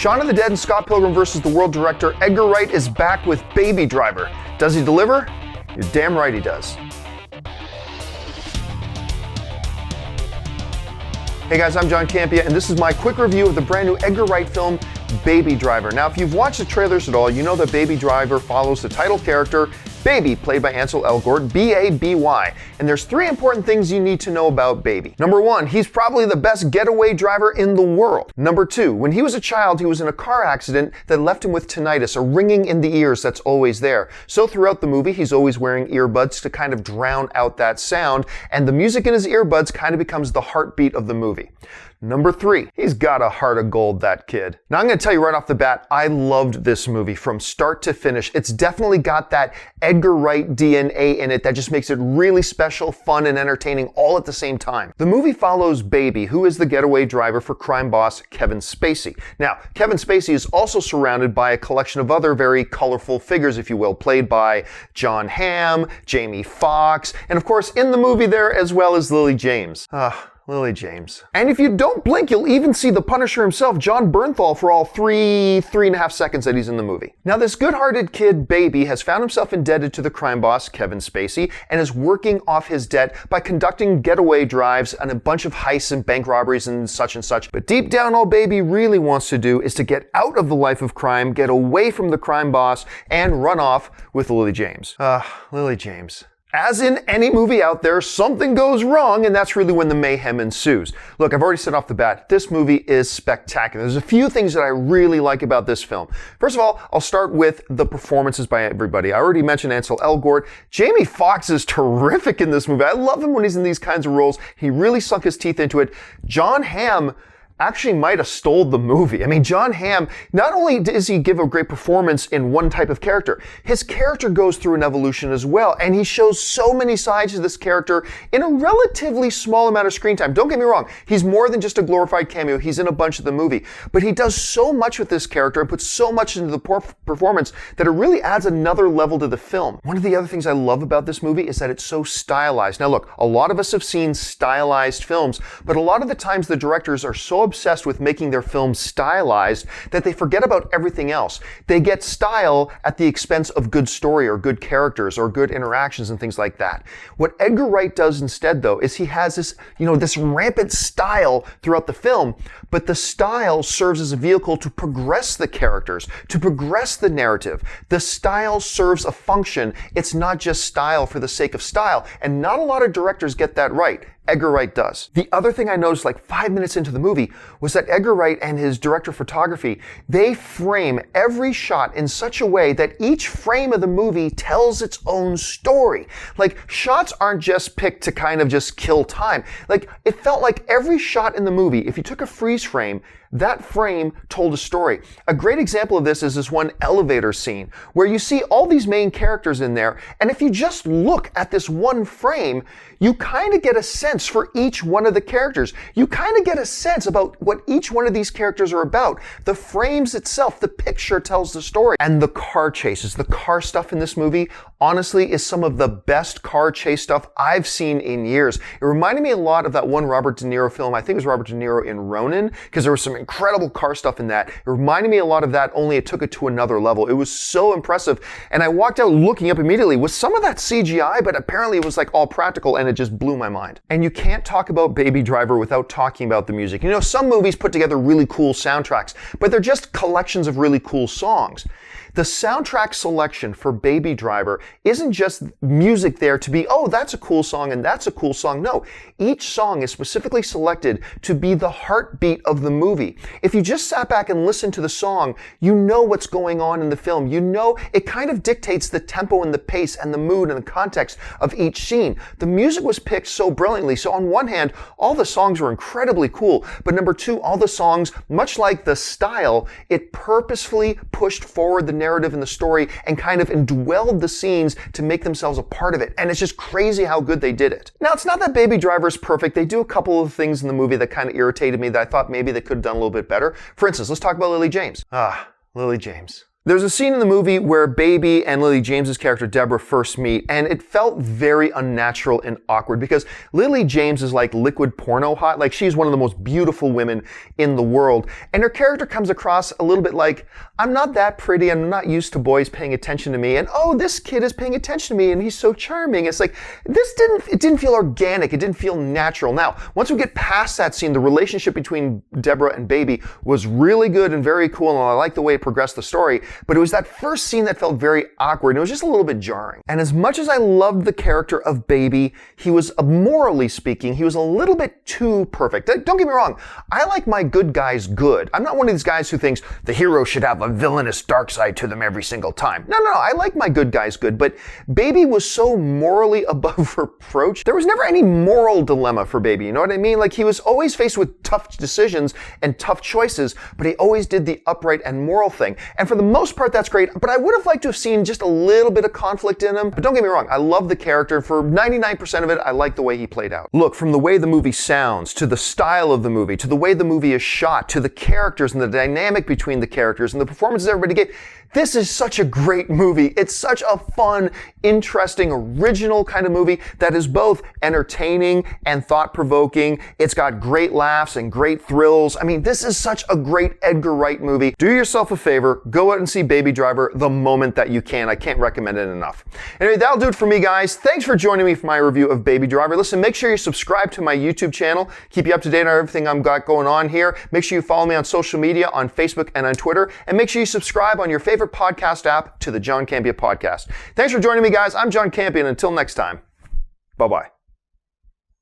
Shaun of the Dead and Scott Pilgrim vs. the World director Edgar Wright is back with Baby Driver. Does he deliver? You're damn right he does. Hey guys, I'm John Campea, and this is my quick review of the brand new Edgar Wright film, Baby Driver. Now, if you've watched the trailers at all, you know that Baby Driver follows the title character, Baby, played by Ansel Elgort, B-A-B-Y. And there's 3 important things you need to know about Baby. Number 1, he's probably the best getaway driver in the world. Number 2, when he was a child, he was in a car accident that left him with tinnitus, a ringing in the ears that's always there. So throughout the movie, he's always wearing earbuds to kind of drown out that sound, and the music in his earbuds kind of becomes the heartbeat of the movie. Number 3, he's got a heart of gold, that kid. Now I'm going to tell you right off the bat, I loved this movie from start to finish. It's definitely got that Edgar Wright DNA in it that just makes it really special, fun, and entertaining all at the same time. The movie follows Baby, who is the getaway driver for crime boss Kevin Spacey. Now, Kevin Spacey is also surrounded by a collection of other very colorful figures, if you will, played by Jon Hamm, Jamie Foxx, and of course in the movie there as well as Lily James. Lily James. And if you don't blink, you'll even see the Punisher himself, Jon Bernthal, for all three and a half seconds that he's in the movie. Now, this good-hearted kid, Baby, has found himself indebted to the crime boss, Kevin Spacey, and is working off his debt by conducting getaway drives and a bunch of heists and bank robberies and such. But deep down, all Baby really wants to do is to get out of the life of crime, get away from the crime boss, and run off with Lily James. Lily James. As in any movie out there, something goes wrong, and that's really when the mayhem ensues. Look, I've already said off the bat, this movie is spectacular. There's a few things that I really like about this film. First of all, I'll start with the performances by everybody. I already mentioned Ansel Elgort. Jamie Foxx is terrific in this movie. I love him when he's in these kinds of roles. He really sunk his teeth into it. Jon Hamm actually might have stole the movie. I mean, Jon Hamm, not only does he give a great performance in one type of character, his character goes through an evolution as well, and he shows so many sides of this character in a relatively small amount of screen time. Don't get me wrong, he's more than just a glorified cameo. He's in a bunch of the movie, but he does so much with this character and puts so much into the performance that it really adds another level to the film. One of the other things I love about this movie is that it's so stylized. Now look, a lot of us have seen stylized films, but a lot of the times the directors are so obsessed with making their films stylized that they forget about everything else. They get style at the expense of good story or good characters or good interactions and things like that. What Edgar Wright does instead, though, is he has this, this rampant style throughout the film, but the style serves as a vehicle to progress the characters, to progress the narrative. The style serves a function. It's not just style for the sake of style, and not a lot of directors get that right. Edgar Wright does. The other thing I noticed like 5 minutes into the movie was that Edgar Wright and his director of photography, they frame every shot in such a way that each frame of the movie tells its own story. Like, shots aren't just picked to kind of just kill time. Like, it felt like every shot in the movie, if you took a freeze frame, that frame told a story. A great example of this is this one elevator scene where you see all these main characters in there, and if you just look at this one frame, you kind of get a sense for each one of the characters. You kind of get a sense about what each one of these characters are about. The frames itself, the picture tells the story. And the car chases, the car stuff in this movie, honestly, is some of the best car chase stuff I've seen in years. It reminded me a lot of that one Robert De Niro film, I think it was Robert De Niro in Ronin, because there was some incredible car stuff in that. It reminded me a lot of that, only it took it to another level. It was so impressive. And I walked out looking up immediately, was some of that CGI? But apparently it was like all practical, and it just blew my mind. And you can't talk about Baby Driver without talking about the music. Some movies put together really cool soundtracks, but they're just collections of really cool songs. The soundtrack selection for Baby Driver isn't just music there to be, oh, that's a cool song and that's a cool song. No, each song is specifically selected to be the heartbeat of the movie. If you just sat back and listened to the song, you know what's going on in the film. You know it kind of dictates the tempo and the pace and the mood and the context of each scene. The music was picked so brilliantly. So on one hand, all the songs were incredibly cool, but number two, all the songs, much like the style, it purposefully pushed forward the narrative and the story and kind of indwelled the scenes to make themselves a part of it. And it's just crazy how good they did it. Now, it's not that Baby Driver is perfect. They do a couple of things in the movie that kind of irritated me that I thought maybe they could have done a little bit better. For instance, let's talk about Lily James. Lily James. There's a scene in the movie where Baby and Lily James's character Deborah first meet, and it felt very unnatural and awkward because Lily James is like liquid porno hot, like she's one of the most beautiful women in the world, and her character comes across a little bit like, I'm not that pretty, I'm not used to boys paying attention to me, and oh, this kid is paying attention to me and he's so charming. It's like, it didn't feel organic, it didn't feel natural. Now, once we get past that scene, the relationship between Deborah and Baby was really good and very cool, and I like the way it progressed the story. But it was that first scene that felt very awkward, and it was just a little bit jarring. And as much as I loved the character of Baby, he was, morally speaking, he was a little bit too perfect. Don't get me wrong, I like my good guys good. I'm not one of these guys who thinks the hero should have a villainous dark side to them every single time. No, I like my good guys good, but Baby was so morally above reproach. There was never any moral dilemma for Baby, you know what I mean? Like, he was always faced with tough decisions and tough choices, but he always did the upright and moral thing. And for the most part, that's great, but I would have liked to have seen just a little bit of conflict in him. But don't get me wrong, I love the character. For 99% of it, I like the way he played out. Look, from the way the movie sounds, to the style of the movie, to the way the movie is shot, to the characters and the dynamic between the characters and the performances everybody gave, this is such a great movie. It's such a fun, interesting, original kind of movie that is both entertaining and thought-provoking. It's got great laughs and great thrills. I mean, this is such a great Edgar Wright movie. Do yourself a favor, go out and see Baby Driver the moment that you can. I can't recommend it enough. Anyway, that'll do it for me, guys. Thanks for joining me for my review of Baby Driver. Listen, make sure you subscribe to my YouTube channel. Keep you up to date on everything I've got going on here. Make sure you follow me on social media, on Facebook and on Twitter. And make sure you subscribe on your favorite podcast app to the John Campea Podcast. Thanks for joining me, guys. I'm John Campea, and until next time, bye-bye.